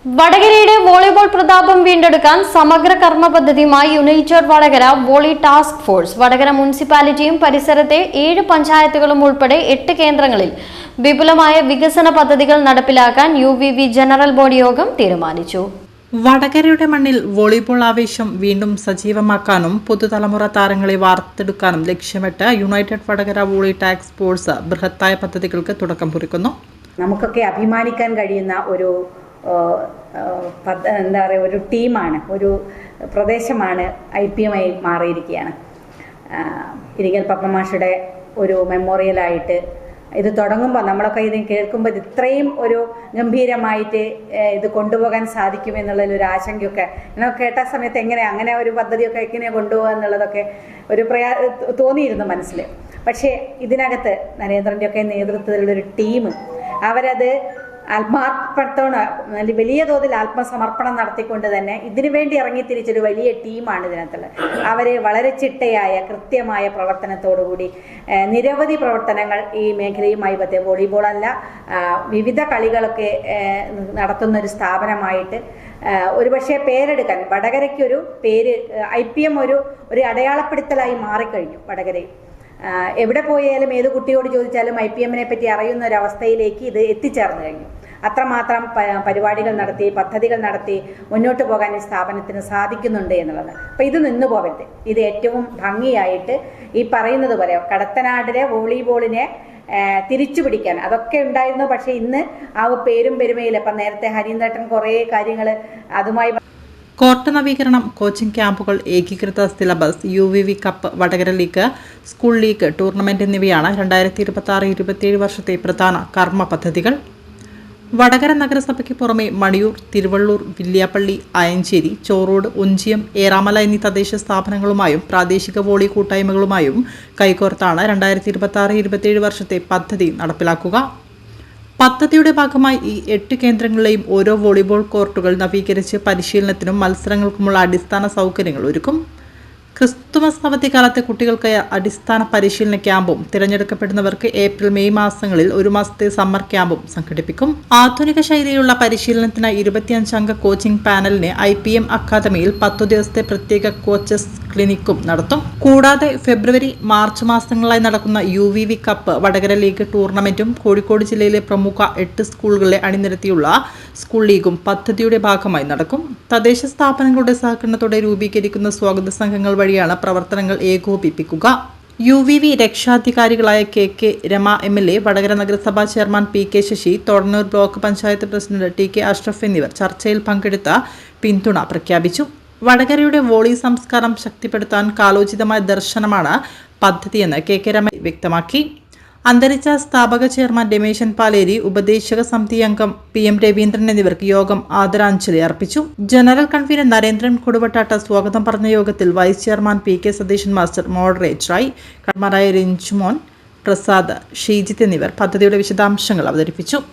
വടകരയുടെ volleyball പ്രതാപം വീണ്ടെടുക്കാൻ സമഗ്ര കർമ്മ പദ്ധതിയുമായി united Vadakara volley task force Vadakara മുനിസിപ്പാലിറ്റിയും പരിസരത്തെ 7 പഞ്ചായത്തുകളും ഉൾപ്പെടെ 8 കേന്ദ്രങ്ങളിൽ വിപുലമായ വികസന പദ്ധതികൾ നടപ്പിലാക്കാൻ UVV ജനറൽ ബോഡി യോഗം തീരുമാനിച്ചു. വടകരയുടെ മണ്ണിൽ വോളിബോൾ ആവേശം വീണ്ടും സജീവമാക്കാനും പുതുതലമുറ താരങ്ങളെ വാർത്തെടുക്കാനും ലക്ഷ്യമിട്ട് United Vadakara volley task force ബൃഹത്തായ പദ്ധതികൾക്ക് തുടക്കം കുറിക്കുന്നു. നമുക്കൊക്കെ അഭിമാനിക്കാൻ കഴിയുന്ന ഒരു എന്താ പറയുക, ഒരു ടീമാണ്, ഒരു പ്രദേശമാണ് IPM ആയി മാറിയിരിക്കുകയാണ്. ഇരിങ്ങൽ പപ്പമാഷയുടെ ഒരു മെമ്മോറിയലായിട്ട് ഇത് തുടങ്ങുമ്പോൾ നമ്മളൊക്കെ ഇത് കേൾക്കുമ്പോൾ ഇത് ഇത്രയും ഒരു ഗംഭീരമായിട്ട് ഇത് കൊണ്ടുപോകാൻ സാധിക്കുമെന്നുള്ളൊരു ആശങ്കയൊക്കെ എന്നൊക്കെ കേട്ട സമയത്ത് അങ്ങനെ ഒരു പദ്ധതിയൊക്കെ എങ്ങനെയാണ് കൊണ്ടുപോകുക എന്നുള്ളതൊക്കെ ഒരു തോന്നിയിരുന്നു മനസ്സിൽ. പക്ഷേ ഇതിനകത്ത് നരേന്ദ്രൻ്റെയൊക്കെ നേതൃത്വത്തിലുള്ളൊരു ടീം അവരത് ആത്മാർപ്പണത്തോടെ വലിയ തോതിൽ ആത്മസമർപ്പണം നടത്തിക്കൊണ്ട് തന്നെ ഇതിനു വേണ്ടി ഇറങ്ങിത്തിരിച്ചൊരു വലിയ ടീമാണ് ഇതിനകത്തുള്ളത്. അവർ വളരെ ചിട്ടയായ കൃത്യമായ പ്രവർത്തനത്തോടുകൂടി നിരവധി പ്രവർത്തനങ്ങൾ ഈ മേഖലയുമായി വോളിബോൾ അല്ല വിവിധ കളികളൊക്കെ നടത്തുന്ന ഒരു സ്ഥാപനമായിട്ട് ഒരുപക്ഷെ പേരെടുക്കാൻ വടകരയ്ക്കൊരു പേര് IPM ഒരു അടയാളപ്പെടുത്തലായി മാറിക്കഴിഞ്ഞു. വടകരയിൽ എവിടെ പോയാലും ഏത് കുട്ടിയോട് ചോദിച്ചാലും IPM-നെ പറ്റി അറിയുന്ന ഒരു അവസ്ഥയിലേക്ക് ഇത് എത്തിച്ചേർന്നു കഴിഞ്ഞു. അത്രമാത്രം പരിപാടികൾ നടത്തി, പദ്ധതികൾ നടത്തി മുന്നോട്ട് പോകാൻ ഈ സ്ഥാപനത്തിന് സാധിക്കുന്നുണ്ട് എന്നുള്ളത്. അപ്പോൾ ഇത് നിന്നു പോകരുത്. ഇത് ഏറ്റവും ഭംഗിയായിട്ട് ഈ പറയുന്നത് പോലെ കടത്തനാടിലെ വോളിബോളിനെ തിരിച്ചു പിടിക്കാൻ അതൊക്കെ ഉണ്ടായിരുന്നു. പക്ഷേ ഇന്ന് ആ പേരും പെരുമയില്ല. അപ്പം നേരത്തെ ഹരീന്ദ്രേട്ടൻ കുറേ കാര്യങ്ങൾ അതുമായി കോർട്ട് നവീകരണം, കോച്ചിംഗ് ക്യാമ്പുകൾ, ഏകീകൃത syllabus, UVV cup, Vadakara league, school league tournament എന്നിവയാണ് 2026-27 വർഷത്തെ പ്രധാന കർമ്മ പദ്ധതികൾ. വടകര നഗരസഭയ്ക്ക് പുറമെ മണിയൂർ, തിരുവള്ളൂർ, വില്യാപ്പള്ളി, അയഞ്ചേരി, ചോറോട്, ഒഞ്ചിയം, ഏറാമല എന്നീ തദ്ദേശ സ്ഥാപനങ്ങളുമായും പ്രാദേശിക വോളി കൂട്ടായ്മകളുമായും കൈകോർത്താണ് 2026-27 വർഷത്തെ പദ്ധതി നടപ്പിലാക്കുക. പദ്ധതിയുടെ ഭാഗമായി ഈ 8 കേന്ദ്രങ്ങളിലെയും ഓരോ വോളിബോൾ കോർട്ടുകൾ നവീകരിച്ച് പരിശീലനത്തിനും മത്സരങ്ങൾക്കുമുള്ള അടിസ്ഥാന സൗകര്യങ്ങൾ ഒരുക്കും. ക്രിസ്തുമസ് അവധിക്കാലത്തെ കുട്ടികൾക്ക് അടിസ്ഥാന പരിശീലന ക്യാമ്പും തിരഞ്ഞെടുക്കപ്പെടുന്നവർക്ക് ഏപ്രിൽ-മെയ് മാസങ്ങളിൽ 1 മാസത്തെ സമ്മർ ക്യാമ്പും സംഘടിപ്പിക്കും. ആധുനിക ശൈലിയിലുള്ള പരിശീലനത്തിന് 25 അംഗ കോച്ചിംഗ് പാനലിനെ IPM അക്കാദമിയിൽ 10 ദിവസത്തെ പ്രത്യേക കോച്ചസ് ക്ലിനിക്കും നടത്തും. കൂടാതെ ഫെബ്രുവരി-മാർച്ച് മാസങ്ങളിലായി നടക്കുന്ന UVV കപ്പ്, വടകര ലീഗ് ടൂർണമെന്റും കോഴിക്കോട് ജില്ലയിലെ പ്രമുഖ 8 സ്കൂളുകളെ അണിനിരത്തിയുള്ള സ്കൂൾ ലീഗും പദ്ധതിയുടെ ഭാഗമായി നടക്കും. തദ്ദേശ സ്ഥാപനങ്ങളുടെ സഹകരണത്തോടെ രൂപീകരിക്കുന്ന സ്വാഗത സംഘങ്ങൾ വഴിയാണ് പ്രവർത്തനങ്ങൾ ഏകോപിപ്പിക്കുക. UVV രക്ഷാധികാരികളായ KK Rama MLA, Vadakara നഗരസഭാ chairman PK Sasi, Thodannur block panchayat president TK Ashraf എന്നിവർ ചർച്ചയിൽ പങ്കെടുത്ത പിന്തുണ പ്രഖ്യാപിച്ചു. വടകരയുടെ വോളി സംസ്കാരം ശക്തിപ്പെടുത്താൻ കാലോചിതമായ ദർശനമാണ് പദ്ധതിയെന്ന് KK രമ വ്യക്തമാക്കി. അന്തരിച്ച സ്ഥാപക ചെയർമാൻ രമേശൻ പാലേരി, ഉപദേശക സമിതി അംഗം PM രവീന്ദ്രൻ എന്നിവർക്ക് യോഗം ആദരാഞ്ജലി അർപ്പിച്ചു. ജനറൽ കൺവീനർ നരേന്ദ്രൻ കൊടുവട്ടാട്ട സ്വാഗതം പറഞ്ഞ യോഗത്തിൽ vice chairman PK Satheesan master മോഡറേറ്ററായി. കൺമാരായ രഞ്ജുമോൻ, പ്രസാദ്, ഷീജിത്ത് എന്നിവർ പദ്ധതിയുടെ വിശദാംശങ്ങൾ അവതരിപ്പിച്ചു.